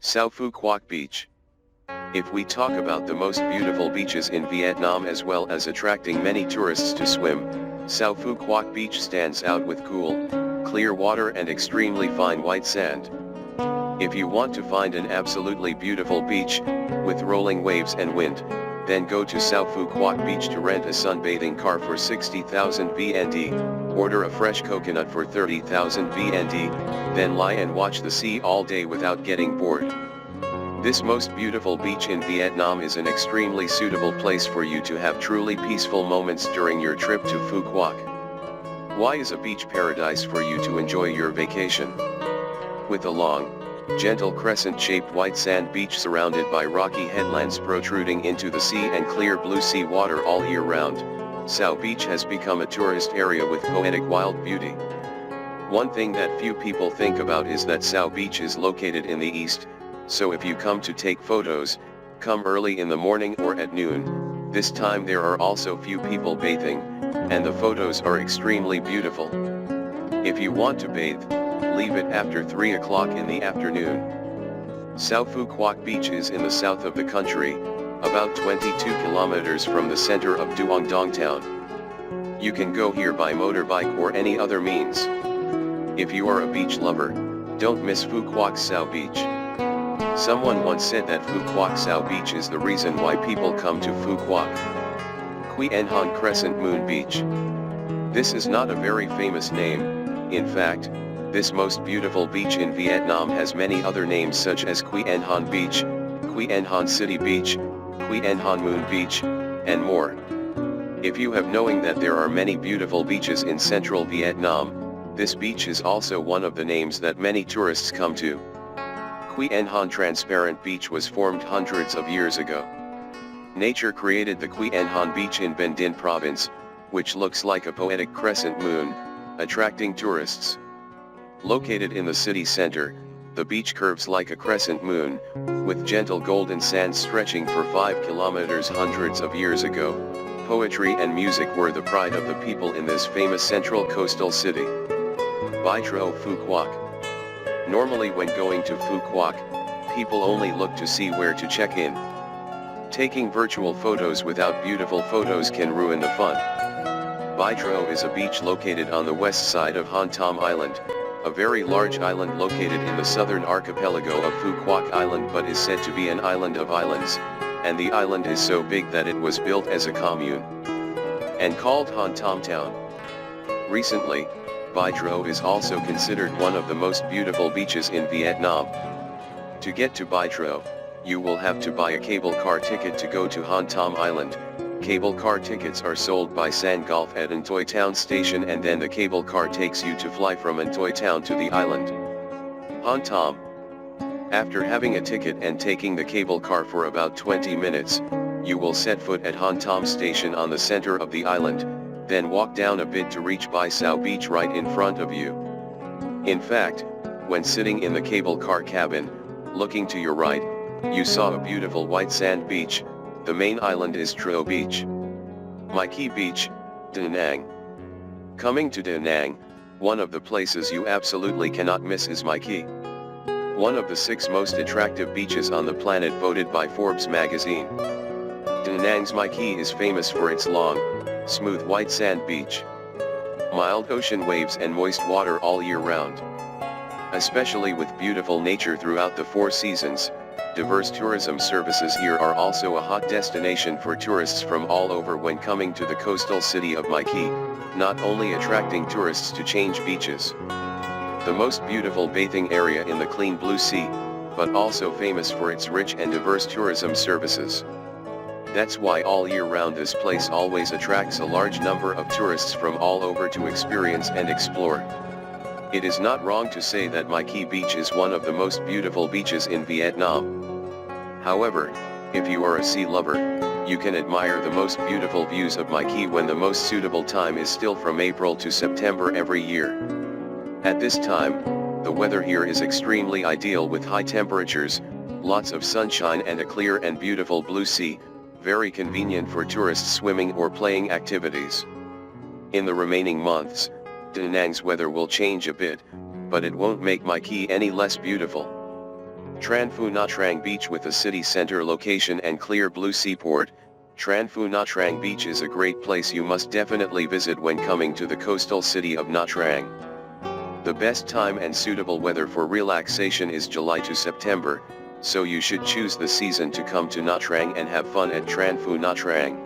Sao Phu Quoc Beach. If we talk about the most beautiful beaches in Vietnam as well as attracting many tourists to swim, Sao Phu Quoc Beach stands out with cool, clear water and extremely fine white sand. If you want to find an absolutely beautiful beach, with rolling waves and wind, then go to Sao Phu Quoc Beach to rent a sunbathing car for 60,000 VND, order a fresh coconut for 30,000 VND, then lie and watch the sea all day without getting bored. This most beautiful beach in Vietnam is an extremely suitable place for you to have truly peaceful moments during your trip to Phu Quoc. Why is a beach paradise for you to enjoy your vacation? With a long, gentle crescent-shaped white sand beach surrounded by rocky headlands protruding into the sea and clear blue sea water all year round, Sao Beach has become a tourist area with poetic wild beauty. One thing that few people think about is that Sao Beach is located in the east, so if you come to take photos, come early in the morning or at noon. This time there are also few people bathing, and the photos are extremely beautiful. If you want to bathe, leave it after 3 o'clock in the afternoon. Sao Phu Quoc Beach is in the south of the country, about 22 kilometers from the center of Duong Dong town. You can go here by motorbike or any other means. If you are a beach lover, don't miss Phu Quoc Sao Beach. Someone once said that Phu Quoc Sao Beach is the reason why people come to Phu Quoc. Quy Anh Crescent Moon Beach. This is not a very famous name. In fact, this most beautiful beach in Vietnam has many other names such as Quy Anh Beach, Quy Anh City Beach, Quy Anh Moon Beach, and more. If you have knowing that there are many beautiful beaches in central Vietnam, this beach is also one of the names that many tourists come to. Quy Anh Transparent Beach was formed hundreds of years ago. Nature created the Quy Anh Beach in Binh Dinh province, which looks like a poetic crescent moon, attracting tourists. Located in the city center, the beach curves like a crescent moon, with gentle golden sand stretching for 5 kilometers. Hundreds of years ago, poetry and music were the pride of the people in this famous central coastal city. By Tro Phu Quoc. Normally when going to Phu Quoc, people only look to see where to check in. Taking virtual photos without beautiful photos can ruin the fun. Bai Tro is a beach located on the west side of Han Tom Island, a very large island located in the southern archipelago of Phu Quoc Island but is said to be an island of islands, and the island is so big that it was built as a commune and called Han Tom Town. Recently, Bai Tro is also considered one of the most beautiful beaches in Vietnam. To get to Bai Tro, you will have to buy a cable car ticket to go to Han Tom Island. Cable car tickets are sold by San Golf at An Toi Town Station and then the cable car takes you to fly from An Toi Town to the island. Han Tom. After having a ticket and taking the cable car for about 20 minutes, you will set foot at Han Tom Station on the center of the island, then walk down a bit to reach Bai Sao Beach right in front of you. In fact, when sitting in the cable car cabin, looking to your right, you saw a beautiful white sand beach. The main island is Tro Beach. My Key Beach, Da Nang. Coming to Da Nang, one of the places you absolutely cannot miss is My Key. One of the 6 most attractive beaches on the planet voted by Forbes magazine. Da Nang's My Key is famous for its long, smooth white sand beach. Mild ocean waves and moist water all year round. Especially with beautiful nature throughout the 4 seasons, diverse tourism services here are also a hot destination for tourists from all over when coming to the coastal city of My Key, not only attracting tourists to change beaches. The most beautiful bathing area in the clean blue sea, but also famous for its rich and diverse tourism services. That's why all year round this place always attracts a large number of tourists from all over to experience and explore. It is not wrong to say that My Key Beach is one of the most beautiful beaches in Vietnam. However, if you are a sea lover, you can admire the most beautiful views of My Key when the most suitable time is still from April to September every year. At this time, the weather here is extremely ideal with high temperatures, lots of sunshine and a clear and beautiful blue sea, very convenient for tourists swimming or playing activities. In the remaining months, Da Nang's weather will change a bit, but it won't make My Key any less beautiful. Tran Phu Nha Trang Beach with a city center location and clear blue seaport. Tran Phu Nha Trang Beach is a great place you must definitely visit when coming to the coastal city of Nha Trang. The best time and suitable weather for relaxation is July to September, so you should choose the season to come to Nha Trang and have fun at Tran Phu Nha Trang.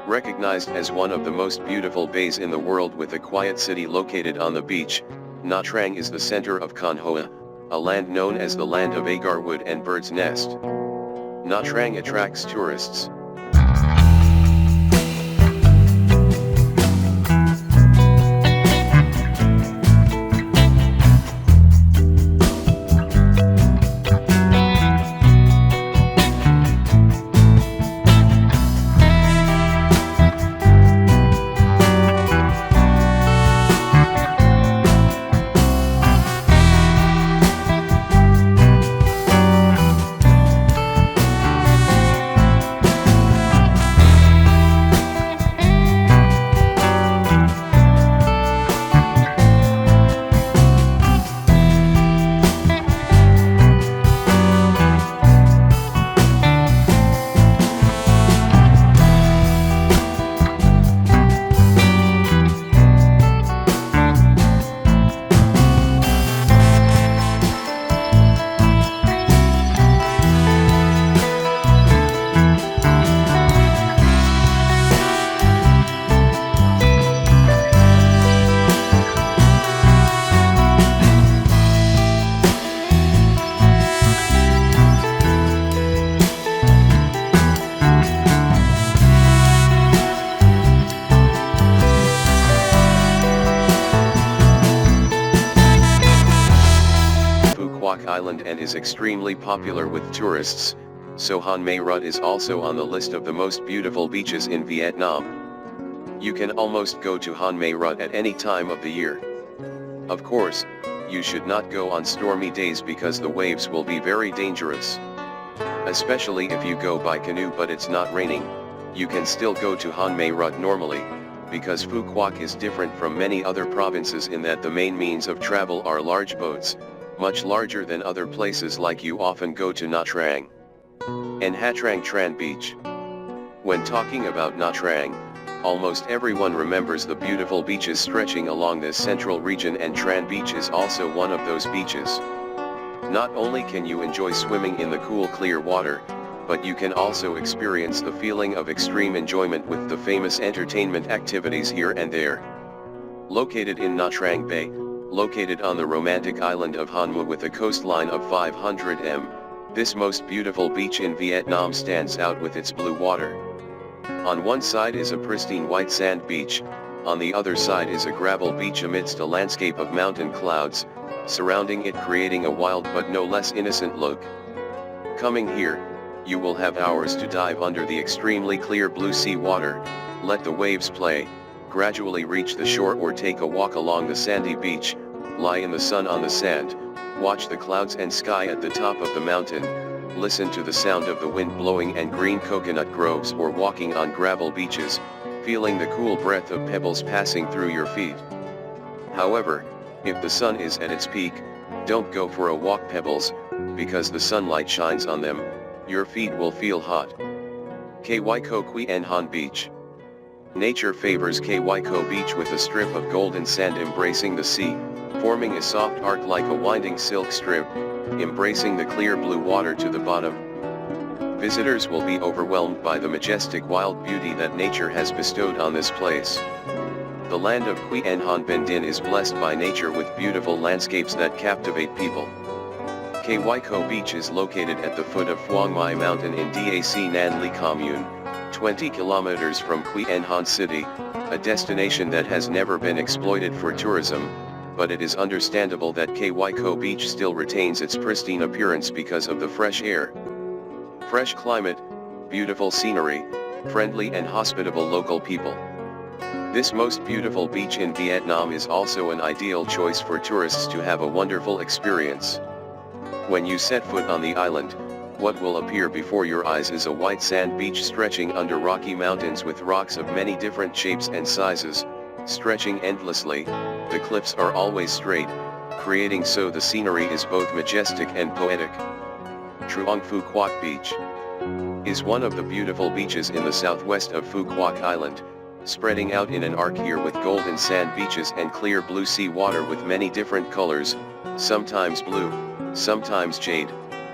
Recognized as one of the most beautiful bays in the world with a quiet city located on the beach, Nha Trang is the center of Con Hoa, a land known as the land of agar wood and bird's nest. Nha Trang attracts tourists. Island and is extremely popular with tourists, so Han Mai Rut is also on the list of the most beautiful beaches in Vietnam. You can almost go to Han Mai Rut at any time of the year. Of course, you should not go on stormy days because the waves will be very dangerous. Especially if you go by canoe but it's not raining, you can still go to Han Mai Rut normally, because Phu Quoc is different from many other provinces in that the main means of travel are large boats, much larger than other places like you often go to Nha Trang and Ha Trang Tran Beach. When talking about Nha Trang, almost everyone remembers the beautiful beaches stretching along this central region, and Tran Beach is also one of those beaches. Not only can you enjoy swimming in the cool clear water, but you can also experience the feeling of extreme enjoyment with the famous entertainment activities here and there. Located in Nha Trang Bay, located on the romantic island of Han Mua with a coastline of 500 m, this most beautiful beach in Vietnam stands out with its blue water. On one side is a pristine white sand beach, on the other side is a gravel beach amidst a landscape of mountain clouds, surrounding it, creating a wild but no less innocent look. Coming here, you will have hours to dive under the extremely clear blue sea water, let the waves play, gradually reach the shore or take a walk along the sandy beach, lie in the sun on the sand, watch the clouds and sky at the top of the mountain, listen to the sound of the wind blowing and green coconut groves, or walking on gravel beaches, feeling the cool breath of pebbles passing through your feet. However, if the sun is at its peak, don't go for a walk pebbles, because the sunlight shines on them, your feet will feel hot. Ky Co Quyen Han Beach. Nature favors Ky Co Beach with a strip of golden sand embracing the sea, forming a soft arc like a winding silk strip, embracing the clear blue water to the bottom. Visitors will be overwhelmed by the majestic wild beauty that nature has bestowed on this place. The land of Quyen Han Ben Din is blessed by nature with beautiful landscapes that captivate people. Ky Co Beach is located at the foot of Phuong Mai Mountain in Dac Nan Li Commune, 20 kilometers from Quyen Han City, a destination that has never been exploited for tourism, but it is understandable that Ky Co Beach still retains its pristine appearance because of the fresh air, fresh climate, beautiful scenery, friendly and hospitable local people. This most beautiful beach in Vietnam is also an ideal choice for tourists to have a wonderful experience. When you set foot on the island, what will appear before your eyes is a white sand beach stretching under rocky mountains with rocks of many different shapes and sizes, stretching endlessly. The cliffs are always straight, creating so the scenery is both majestic and poetic. Sao Phu Quoc Beach is one of the beautiful beaches in the southwest of Phu Quoc Island, spreading out in an arc here with golden sand beaches and clear blue sea water with many different colors, sometimes blue, sometimes jade.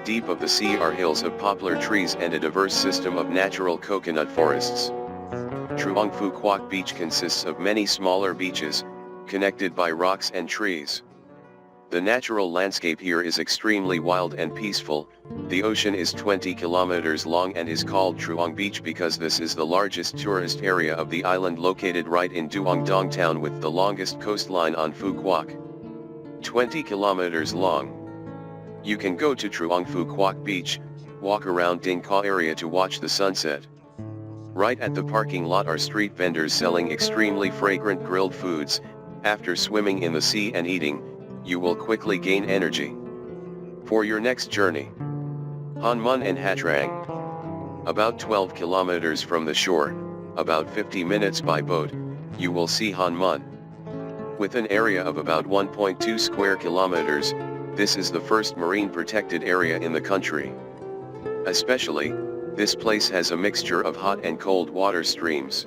Deep of the sea are hills of poplar trees and a diverse system of natural coconut forests. Sao Phu Quoc Beach consists of many smaller beaches, connected by rocks and trees. The natural landscape here is extremely wild and peaceful. The ocean is 20 kilometers long and is called Truong Beach because this is the largest tourist area of the island, located right in Duong Dong town with the longest coastline on Phu Quoc. 20 kilometers long. You can go to Truong Phu Quoc Beach, walk around Ding Ka area to watch the sunset. Right at the parking lot are street vendors selling extremely fragrant grilled foods. After swimming in the sea and eating, you will quickly gain energy for your next journey. Han Mun and Ha Trang. About 12 kilometers from the shore, about 50 minutes by boat, you will see Han Mun. With an area of about 1.2 square kilometers, this is the first marine protected area in the country. Especially, this place has a mixture of hot and cold water streams.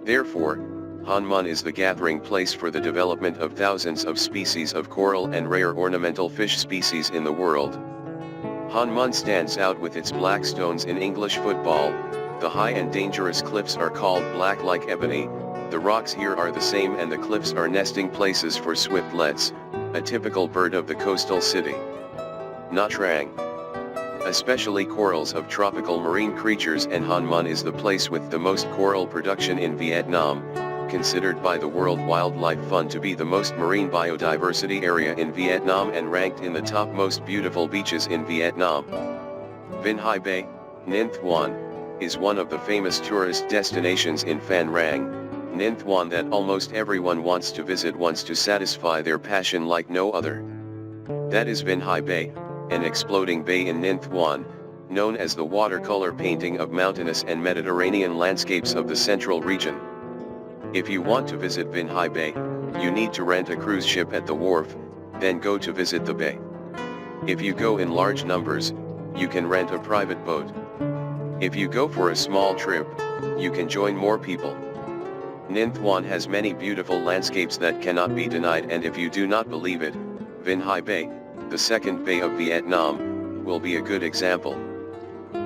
Therefore, Han Mun is the gathering place for the development of thousands of species of coral and rare ornamental fish species in the world. Han Mun stands out with its black stones in English football. The high and dangerous cliffs are called black like ebony. The rocks here are the same and the cliffs are nesting places for swiftlets, a typical bird of the coastal city. Nha Trang. Especially corals of tropical marine creatures, and Han Mun is the place with the most coral production in Vietnam, considered by the World Wildlife Fund to be the most marine biodiversity area in Vietnam and ranked in the top most beautiful beaches in Vietnam. Vinh Hai Bay, Ninh Thuan, is one of the famous tourist destinations in Phan Rang, Ninh Thuan that almost everyone wants to visit once to satisfy their passion like no other. That is Vinh Hai Bay, an exploding bay in Ninh Thuan, known as the watercolor painting of mountainous and Mediterranean landscapes of the central region. If you want to visit Vinh Hai Bay, you need to rent a cruise ship at the wharf, then go to visit the bay. If you go in large numbers, you can rent a private boat. If you go for a small trip, you can join more people. Ninh Thuan has many beautiful landscapes that cannot be denied, and if you do not believe it, Vinh Hai Bay, the second bay of Vietnam, will be a good example.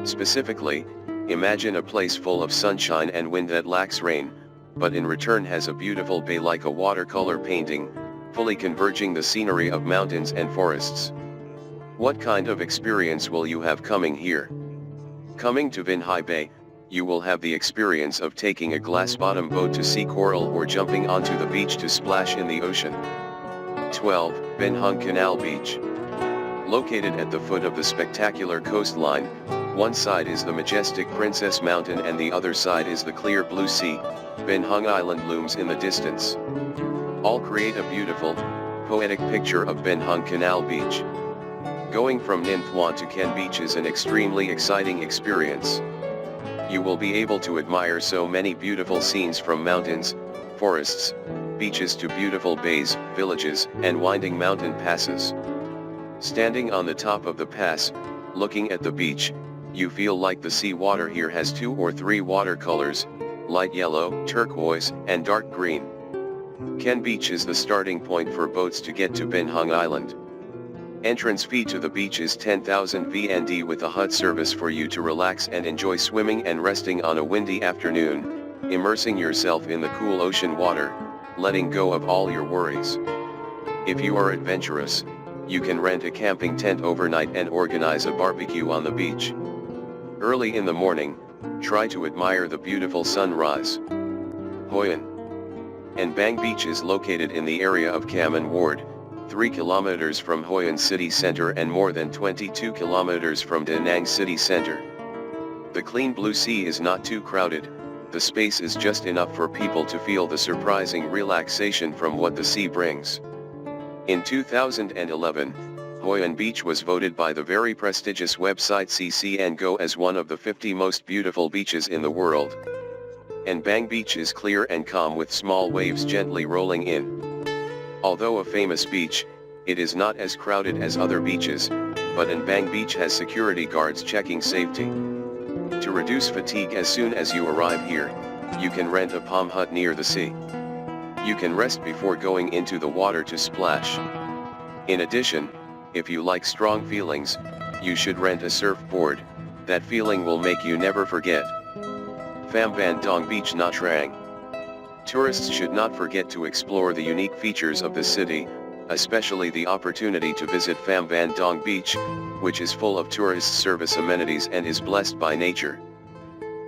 Specifically, imagine a place full of sunshine and wind that lacks rain, but in return has a beautiful bay like a watercolor painting, fully converging the scenery of mountains and forests. What kind of experience will you have coming here? Coming to Vinh Hai Bay, you will have the experience of taking a glass-bottom boat to see coral or jumping onto the beach to splash in the ocean. 12. Ben Hung Canal Beach. Located at the foot of the spectacular coastline, one side is the majestic Princess Mountain and the other side is the clear blue sea. Ben Hung Island looms in the distance. All create a beautiful, poetic picture of Ben Hung Canal Beach. Going from Ninh Thuan to Can Beach is an extremely exciting experience. You will be able to admire so many beautiful scenes from mountains, forests, beaches to beautiful bays, villages, and winding mountain passes. Standing on the top of the pass, looking at the beach, you feel like the sea water here has 2 or 3 watercolors, light yellow, turquoise, and dark green. Can Beach is the starting point for boats to get to Ben Hung Island. Entrance fee to the beach is 10,000 VND with a hut service for you to relax and enjoy swimming and resting on a windy afternoon, immersing yourself in the cool ocean water, letting go of all your worries. If you are adventurous, you can rent a camping tent overnight and organize a barbecue on the beach. Early in the morning, try to admire the beautiful sunrise. Hoi An and Bang Beach is located in the area of Cam An Ward, 3 kilometers from Hoi An city center and more than 22 kilometers from Da Nang city center. The clean blue sea is not too crowded, the space is just enough for people to feel the surprising relaxation from what the sea brings. In 2011, Hoi An Beach was voted by the very prestigious website CCN Go as one of the 50 most beautiful beaches in the world. And Bang Beach is clear and calm with small waves gently rolling in. Although a famous beach, It is not as crowded as other beaches, but Bang Beach has security guards checking safety. To reduce fatigue as soon as you arrive here, you can rent a palm hut near the sea. You can rest before going into the water to splash. In addition, if you like strong feelings, you should rent a surfboard. That feeling will make you never forget. Pham Van Dong Beach, Nha Trang. Tourists should not forget to explore the unique features of the city, especially the opportunity to visit Pham Van Dong Beach, which is full of tourist service amenities and is blessed by nature.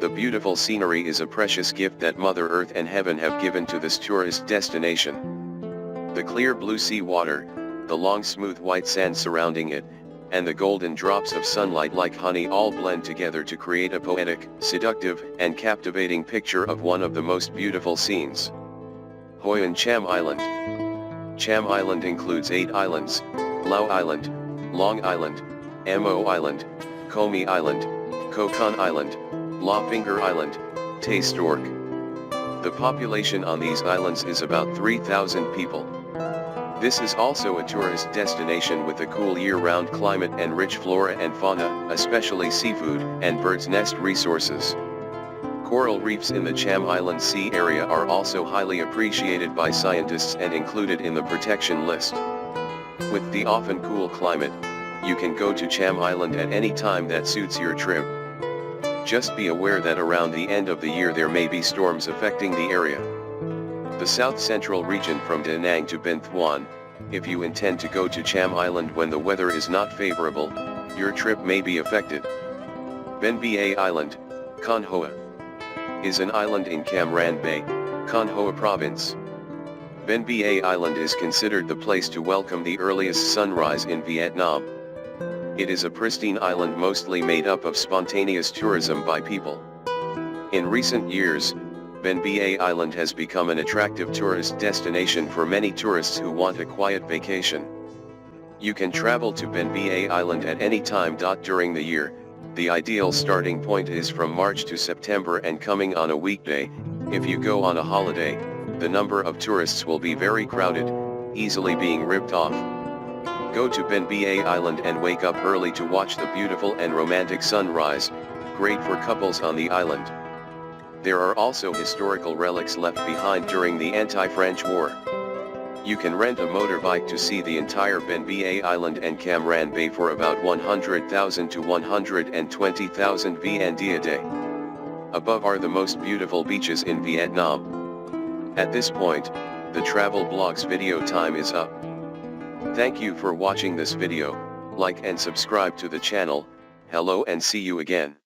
The beautiful scenery is a precious gift that Mother Earth and Heaven have given to this tourist destination. The clear blue sea water, the long smooth white sand surrounding it, and the golden drops of sunlight like honey all blend together to create a poetic, seductive, and captivating picture of one of the most beautiful scenes. Hoi An Cham Island. Cham Island includes 8 islands: Lau Island, Long Island, Mo Island, Komi Island, Kokon Island, La Finger Island, Tay Stork. The population on these islands is about 3,000 people. This is also a tourist destination with a cool year-round climate and rich flora and fauna, especially seafood and bird's nest resources. Coral reefs in the Cham Island Sea area are also highly appreciated by scientists and included in the protection list. With the often cool climate, you can go to Cham Island at any time that suits your trip. Just be aware that around the end of the year there may be storms affecting the area. The South Central region from Da Nang to Ben Thuan, if you intend to go to Cham Island when the weather is not favorable, your trip may be affected. Ben Ba Island, Con Hoa, is an island in Cam Ranh Bay, Con Hoa Province. Ben Ba Island is considered the place to welcome the earliest sunrise in Vietnam. It is a pristine island mostly made up of spontaneous tourism by people. In recent years, Ben Ba Island has become an attractive tourist destination for many tourists who want a quiet vacation. You can travel to Ben Ba Island at any time. During the year, the ideal starting point is from March to September and coming on a weekday. If you go on a holiday, the number of tourists will be very crowded, easily being ripped off. Go to Ben Ba Island and wake up early to watch the beautiful and romantic sunrise, great for couples on the island. There are also historical relics left behind during the anti-French war. You can rent a motorbike to see the entire Ben Ba Island and Cam Ranh Bay for about 100,000 to 120,000 VND a day. Above are the most beautiful beaches in Vietnam. At this point, the travel blog's video time is up. Thank you for watching this video. Like and subscribe to the channel. Hello and see you again.